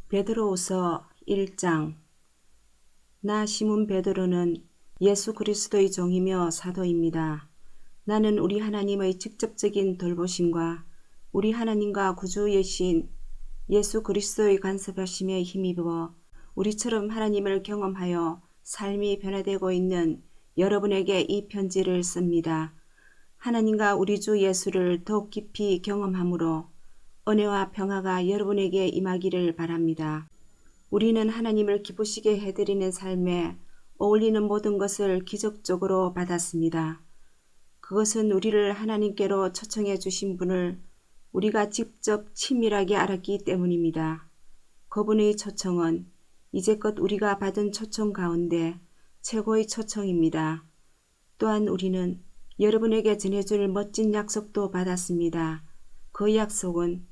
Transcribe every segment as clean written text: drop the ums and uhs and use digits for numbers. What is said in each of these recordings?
베드로후서 1장. 나 시몬 베드로는 예수 그리스도의 종이며 사도입니다. 나는 우리 하나님의 직접적인 돌보심과 우리 하나님과 구주이신 예수 그리스도의 간섭하심에 힘입어 우리처럼 하나님을 경험하여 삶이 변화되고 있는 여러분에게 이 편지를 씁니다. 하나님과 우리 주 예수를 더욱 깊이 경험함으로 은혜와 평화가 여러분에게 임하기를 바랍니다. 우리는 하나님을 기쁘시게 해드리는 삶에 어울리는 모든 것을 기적적으로 받았습니다. 그것은 우리를 하나님께로 초청해 주신 분을 우리가 직접 친밀하게 알았기 때문입니다. 그분의 초청은 이제껏 우리가 받은 초청 가운데 최고의 초청입니다. 또한 우리는 여러분에게 전해줄 멋진 약속도 받았습니다. 그 약속은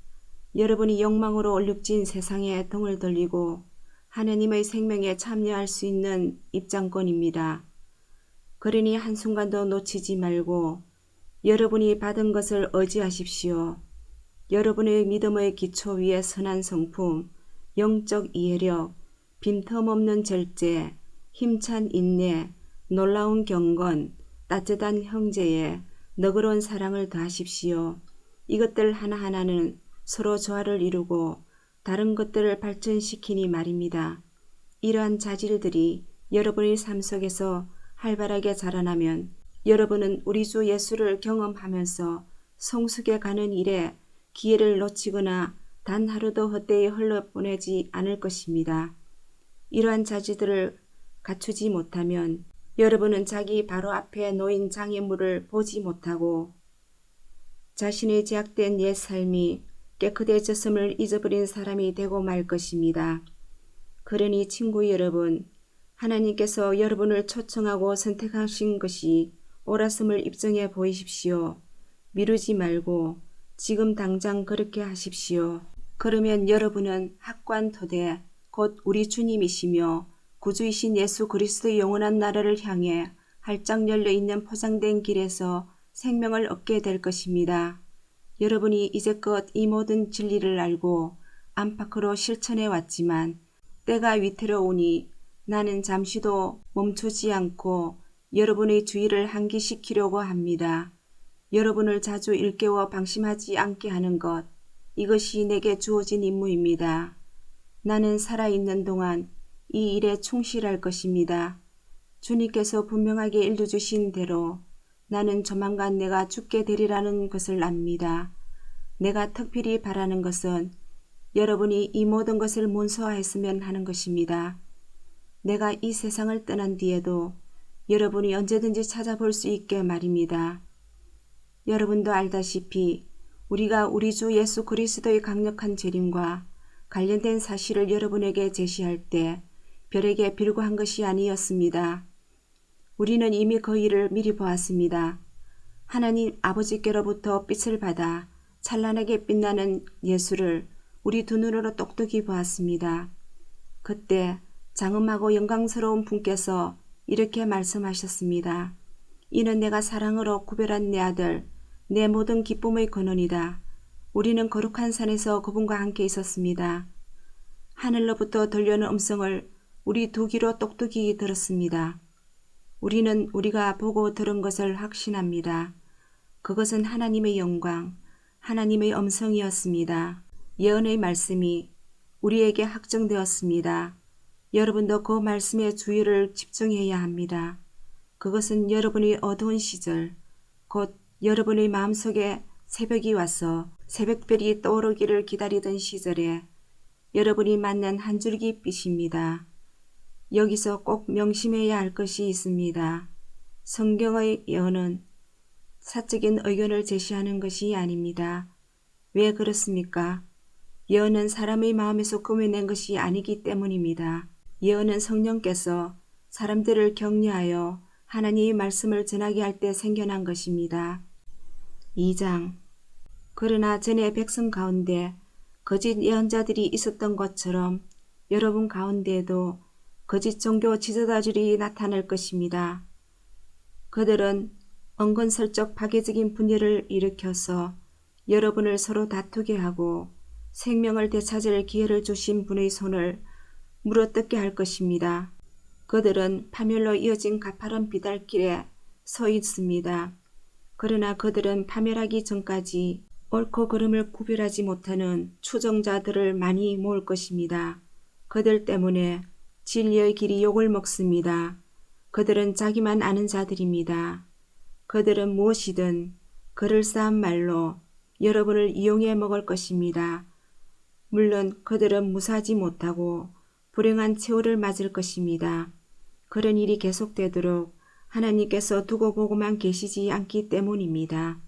여러분이 욕망으로 얼룩진 세상에 등을 돌리고 하나님의 생명에 참여할 수 있는 입장권입니다. 그러니 한순간도 놓치지 말고 여러분이 받은 것을 의지하십시오. 여러분의 믿음의 기초 위에 선한 성품, 영적 이해력, 빈틈없는 절제, 힘찬 인내, 놀라운 경건, 따뜻한 형제에 너그러운 사랑을 더하십시오. 이것들 하나하나는 서로 조화를 이루고 다른 것들을 발전시키니 말입니다. 이러한 자질들이 여러분의 삶 속에서 활발하게 자라나면 여러분은 우리 주 예수를 경험하면서 성숙해 가는 일에 기회를 놓치거나 단 하루도 헛되이 흘러보내지 않을 것입니다. 이러한 자질들을 갖추지 못하면 여러분은 자기 바로 앞에 놓인 장애물을 보지 못하고 자신의 제약된 옛 삶이 깨끗해졌음을 잊어버린 사람이 되고 말 것입니다. 그러니 친구 여러분, 하나님께서 여러분을 초청하고 선택하신 것이 옳았음을 입증해 보이십시오. 미루지 말고 지금 당장 그렇게 하십시오. 그러면 여러분은 확고한 토대, 곧 우리 주님이시며 구주이신 예수 그리스도의 영원한 나라를 향해 활짝 열려있는 포장된 길에서 생명을 얻게 될 것입니다. 여러분이 이제껏 이 모든 진리를 알고 안팎으로 실천해 왔지만 때가 위태로우니 나는 잠시도 멈추지 않고 여러분의 주의를 환기시키려고 합니다. 여러분을 자주 일깨워 방심하지 않게 하는 것, 이것이 내게 주어진 임무입니다. 나는 살아있는 동안 이 일에 충실할 것입니다. 주님께서 분명하게 일러주신 대로 나는 조만간 내가 죽게 되리라는 것을 압니다. 내가 특별히 바라는 것은 여러분이 이 모든 것을 문서화했으면 하는 것입니다. 내가 이 세상을 떠난 뒤에도 여러분이 언제든지 찾아볼 수 있게 말입니다. 여러분도 알다시피 우리가 우리 주 예수 그리스도의 강력한 재림과 관련된 사실을 여러분에게 제시할 때 별에게 빌고 한 것이 아니었습니다. 우리는 이미 그 일을 미리 보았습니다. 하나님 아버지께로부터 빛을 받아 찬란하게 빛나는 예수를 우리 두 눈으로 똑똑히 보았습니다. 그때 장엄하고 영광스러운 분께서 이렇게 말씀하셨습니다. 이는 내가 사랑으로 구별한 내 아들, 내 모든 기쁨의 근원이다. 우리는 거룩한 산에서 그분과 함께 있었습니다. 하늘로부터 들려오는 음성을 우리 두 귀로 똑똑히 들었습니다. 우리는 우리가 보고 들은 것을 확신합니다. 그것은 하나님의 영광, 하나님의 음성이었습니다. 예언의 말씀이 우리에게 확정되었습니다. 여러분도 그 말씀에 주의를 집중해야 합니다. 그것은 여러분의 어두운 시절, 곧 여러분의 마음속에 새벽이 와서 새벽별이 떠오르기를 기다리던 시절에 여러분이 만난 한 줄기 빛입니다. 여기서 꼭 명심해야 할 것이 있습니다. 성경의 예언은 사적인 의견을 제시하는 것이 아닙니다. 왜 그렇습니까? 예언은 사람의 마음에서 꾸며낸 것이 아니기 때문입니다. 예언은 성령께서 사람들을 격려하여 하나님의 말씀을 전하게 할 때 생겨난 것입니다. 2장. 그러나 전에 백성 가운데 거짓 예언자들이 있었던 것처럼 여러분 가운데에도 거짓 종교 지도자들이 나타날 것입니다. 그들은 은근슬쩍 파괴적인 분열을 일으켜서 여러분을 서로 다투게 하고 생명을 되찾을 기회를 주신 분의 손을 물어뜯게 할 것입니다. 그들은 파멸로 이어진 가파른 비달길에 서 있습니다. 그러나 그들은 파멸하기 전까지 옳고 그름을 구별하지 못하는 추종자들을 많이 모을 것입니다. 그들 때문에 진리의 길이 욕을 먹습니다. 그들은 자기만 아는 자들입니다. 그들은 무엇이든 그럴싸한 말로 여러분을 이용해 먹을 것입니다. 물론 그들은 무사하지 못하고 불행한 최후를 맞을 것입니다. 그런 일이 계속되도록 하나님께서 두고 보고만 계시지 않기 때문입니다.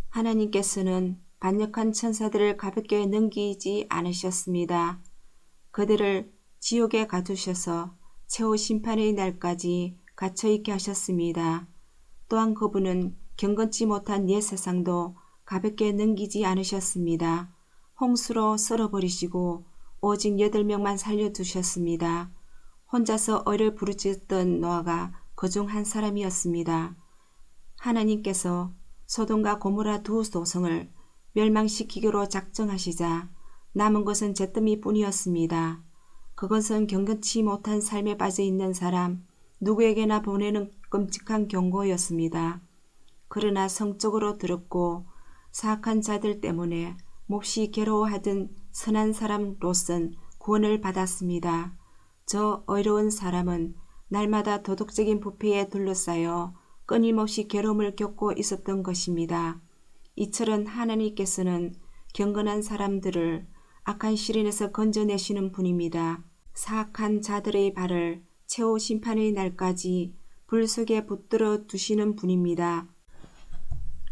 하나님께서는 반역한 천사들을 가볍게 넘기지 않으셨습니다. 그들을 지옥에 가두셔서 최후 심판의 날까지 갇혀있게 하셨습니다. 또한 그분은 경건치 못한 옛 세상도 가볍게 넘기지 않으셨습니다. 홍수로 썰어버리시고 오직 8명만 살려두셨습니다. 혼자서 어를 부르짖던 노아가 그중 한 사람이었습니다. 하나님께서 소돔과 고모라 두 도성을 멸망시키기로 작정하시자 남은 것은 잿더미뿐이었습니다. 그것은 경건치 못한 삶에 빠져있는 사람 누구에게나 보내는 끔찍한 경고였습니다. 그러나 성적으로 더럽고 사악한 자들 때문에 몹시 괴로워하던 선한 사람으로선 구원을 받았습니다. 저 어려운 사람은 날마다 도덕적인 부패에 둘러싸여 끊임없이 괴로움을 겪고 있었던 것입니다. 이처럼 하나님께서는 경건한 사람들을 악한 시련에서 건져내시는 분입니다. 사악한 자들의 발을 최후 심판의 날까지 불 속에 붙들어 두시는 분입니다.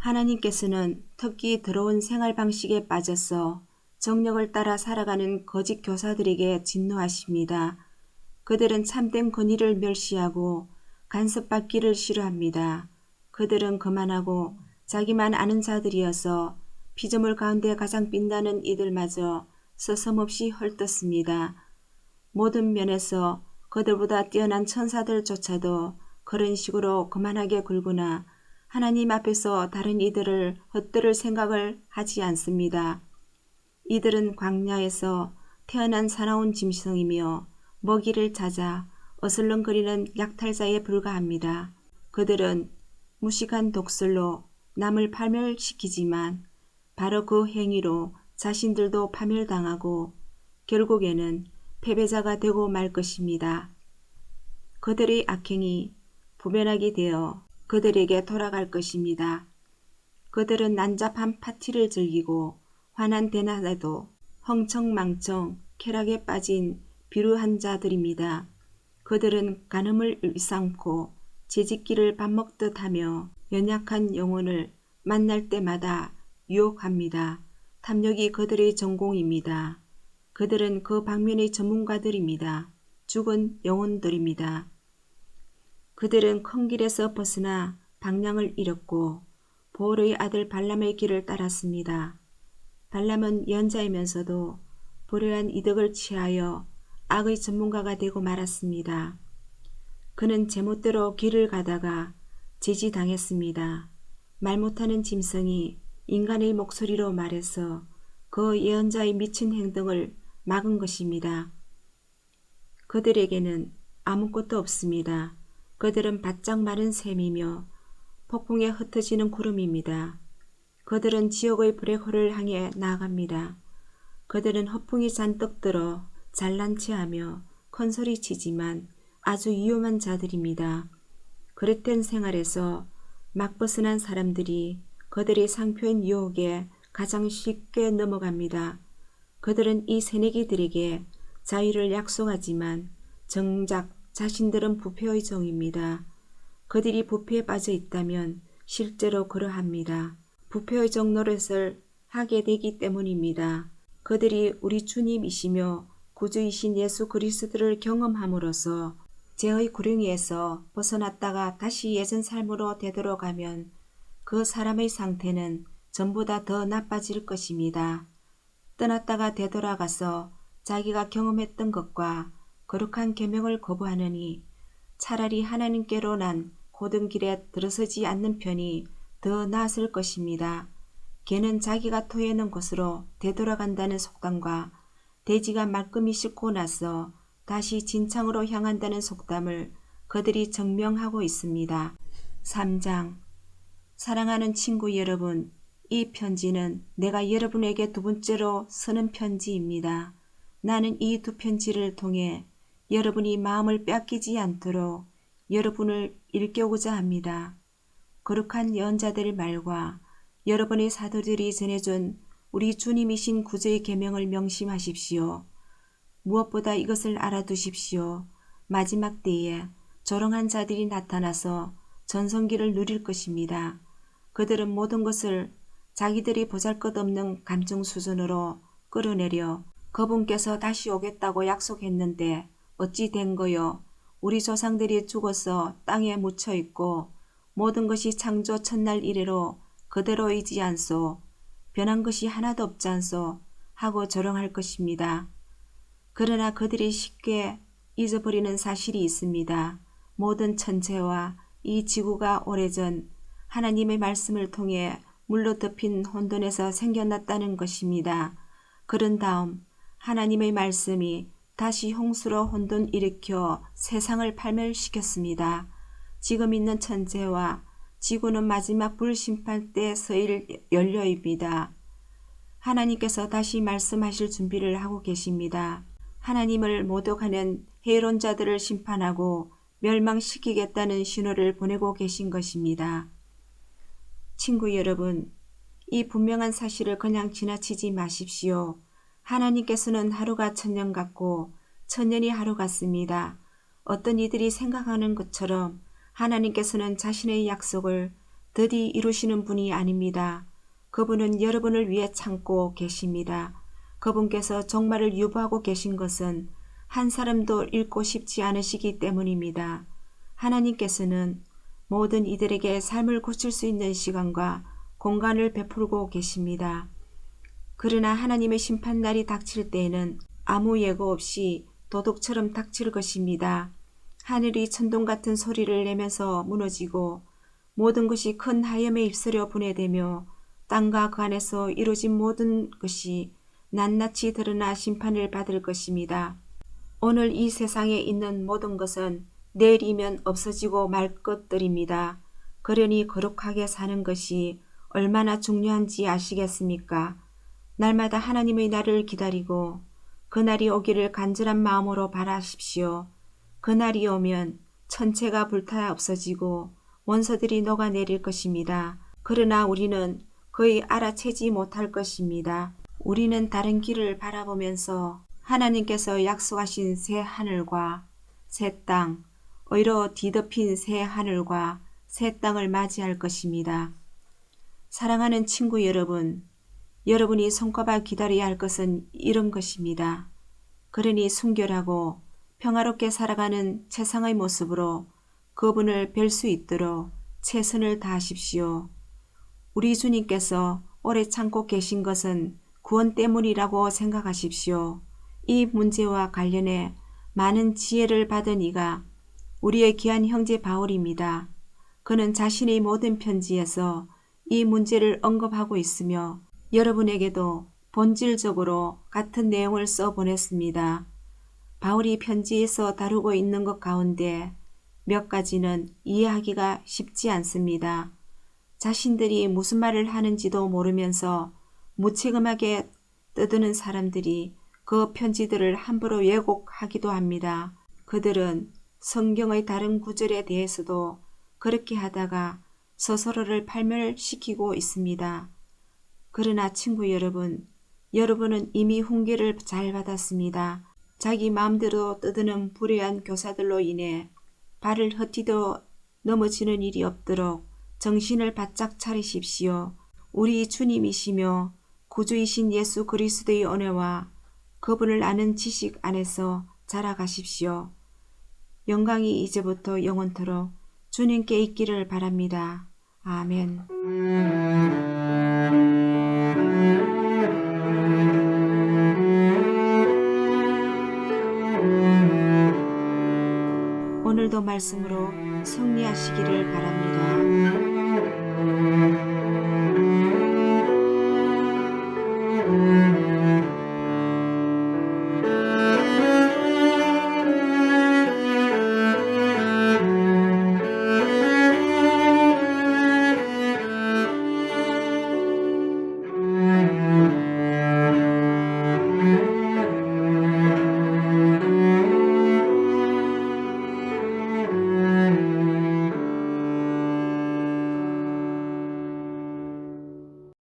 하나님께서는 특히 더러운 생활 방식에 빠져서 정력을 따라 살아가는 거짓 교사들에게 진노하십니다. 그들은 참된 권위를 멸시하고 간섭받기를 싫어합니다. 그들은 거만하고 자기만 아는 자들이어서 피조물 가운데 가장 빛나는 이들마저 서슴없이 헐떴습니다. 모든 면에서 그들보다 뛰어난 천사들조차도 그런 식으로 거만하게 굴거나 하나님 앞에서 다른 이들을 헛들을 생각을 하지 않습니다. 이들은 광야에서 태어난 사나운 짐승이며 먹이를 찾아 어슬렁거리는 약탈자에 불과합니다. 그들은 무식한 독설로 남을 파멸시키지만 바로 그 행위로 자신들도 파멸당하고 결국에는 패배자가 되고 말 것입니다. 그들의 악행이 부변하게 되어 그들에게 돌아갈 것입니다. 그들은 난잡한 파티를 즐기고 환한 대낮에도 흥청망청 쾌락에 빠진 비루한 자들입니다. 그들은 간음을 일삼고 재짓기를 밥 먹듯 하며 연약한 영혼을 만날 때마다 유혹합니다. 탐욕이 그들의 전공입니다. 그들은 그 방면의 전문가들입니다. 죽은 영혼들입니다. 그들은 큰 길에서 벗어나 방향을 잃었고 보올의 아들 발람의 길을 따랐습니다. 발람은 연자이면서도 불의한 이득을 취하여 악의 전문가가 되고 말았습니다. 그는 제멋대로 길을 가다가 제지당했습니다. 말 못하는 짐승이 인간의 목소리로 말해서 그 예언자의 미친 행동을 막은 것입니다. 그들에게는 아무것도 없습니다. 그들은 바짝 마른 샘이며 폭풍에 흩어지는 구름입니다. 그들은 지옥의 블랙홀을 향해 나아갑니다. 그들은 허풍이 잔뜩 들어 잘난 체하며 큰소리 치지만 아주 위험한 자들입니다. 그릇된 생활에서 막 벗어난 사람들이 그들의 상표인 유혹에 가장 쉽게 넘어갑니다. 그들은 이 새내기들에게 자유를 약속하지만 정작 자신들은 부패의 종입니다. 그들이 부패에 빠져 있다면 실제로 그러합니다. 부패의 종 노릇을 하게 되기 때문입니다. 그들이 우리 주님이시며 구주이신 예수 그리스도를 경험함으로써 죄의 구렁이에서 벗어났다가 다시 예전 삶으로 되돌아가면 그 사람의 상태는 전보다 더 나빠질 것입니다. 떠났다가 되돌아가서 자기가 경험했던 것과 거룩한 계명을 거부하느니 차라리 하나님께로 난 고든 길에 들어서지 않는 편이 더 나았을 것입니다. 개는 자기가 토해놓은 곳으로 되돌아간다는 속담과 돼지가 말끔히 씻고 나서 다시 진창으로 향한다는 속담을 그들이 증명하고 있습니다. 3장. 사랑하는 친구 여러분, 이 편지는 내가 여러분에게 두 번째로 쓰는 편지입니다. 나는 이 두 편지를 통해 여러분이 마음을 뺏기지 않도록 여러분을 일깨우고자 합니다. 거룩한 예언자들의 말과 여러분의 사도들이 전해준 우리 주님이신 구주의 계명을 명심하십시오. 무엇보다 이것을 알아두십시오. 마지막 때에 조롱한 자들이 나타나서 전성기를 누릴 것입니다. 그들은 모든 것을 자기들이 보잘것없는 감정 수준으로 끌어내려 그분께서 다시 오겠다고 약속했는데 어찌 된 거요? 우리 조상들이 죽어서 땅에 묻혀 있고 모든 것이 창조 첫날 이래로 그대로이지 않소. 변한 것이 하나도 없지 않소 하고 조롱할 것입니다. 그러나 그들이 쉽게 잊어버리는 사실이 있습니다. 모든 천체와 이 지구가 오래전 하나님의 말씀을 통해 물로 덮인 혼돈에서 생겨났다는 것입니다. 그런 다음 하나님의 말씀이 다시 홍수로 혼돈 일으켜 세상을 파멸시켰습니다. 지금 있는 천체와 지구는 마지막 불심판 때 서일 연료입니다. 하나님께서 다시 말씀하실 준비를 하고 계십니다. 하나님을 모독하는 해론자들을 심판하고 멸망시키겠다는 신호를 보내고 계신 것입니다. 친구 여러분, 이 분명한 사실을 그냥 지나치지 마십시오. 하나님께서는 하루가 천년 같고 천년이 하루 같습니다. 어떤 이들이 생각하는 것처럼 하나님께서는 자신의 약속을 더디 이루시는 분이 아닙니다. 그분은 여러분을 위해 참고 계십니다. 그분께서 종말을 유보하고 계신 것은 한 사람도 잃고 싶지 않으시기 때문입니다. 하나님께서는 모든 이들에게 삶을 고칠 수 있는 시간과 공간을 베풀고 계십니다. 그러나 하나님의 심판날이 닥칠 때에는 아무 예고 없이 도둑처럼 닥칠 것입니다. 하늘이 천둥 같은 소리를 내면서 무너지고 모든 것이 큰 하염에 휩쓸려 분해되며 땅과 그 안에서 이루어진 모든 것이 낱낱이 드러나 심판을 받을 것입니다. 오늘 이 세상에 있는 모든 것은 내일이면 없어지고 말 것들입니다. 그러니 거룩하게 사는 것이 얼마나 중요한지 아시겠습니까? 날마다 하나님의 날을 기다리고 그날이 오기를 간절한 마음으로 바라십시오. 그날이 오면 천체가 불타 없어지고 원소들이 녹아내릴 것입니다. 그러나 우리는 거의 알아채지 못할 것입니다. 우리는 다른 길을 바라보면서 하나님께서 약속하신 새 하늘과 새 땅, 의로 뒤덮인 새 하늘과 새 땅을 맞이할 것입니다. 사랑하는 친구 여러분, 여러분이 손꼽아 기다려야 할 것은 이런 것입니다. 그러니 순결하고 평화롭게 살아가는 최상의 모습으로 그분을 뵐 수 있도록 최선을 다하십시오. 우리 주님께서 오래 참고 계신 것은 구원 때문이라고 생각하십시오. 이 문제와 관련해 많은 지혜를 받은 이가 우리의 귀한 형제 바울입니다. 그는 자신의 모든 편지에서 이 문제를 언급하고 있으며 여러분에게도 본질적으로 같은 내용을 써보냈습니다. 바울이 편지에서 다루고 있는 것 가운데 몇 가지는 이해하기가 쉽지 않습니다. 자신들이 무슨 말을 하는지도 모르면서 무책임하게 떠드는 사람들이 그 편지들을 함부로 왜곡하기도 합니다. 그들은 성경의 다른 구절에 대해서도 그렇게 하다가 스스로를 파멸시키고 있습니다. 그러나 친구 여러분, 여러분은 이미 훈계를 잘 받았습니다. 자기 마음대로 떠드는 불의한 교사들로 인해 발을 헛디뎌 넘어지는 일이 없도록 정신을 바짝 차리십시오. 우리 주님이시며 구주이신 예수 그리스도의 은혜와 그분을 아는 지식 안에서 자라가십시오. 영광이 이제부터 영원토록 주님께 있기를 바랍니다. 아멘. 오늘도 말씀으로 승리하시기를 바랍니다.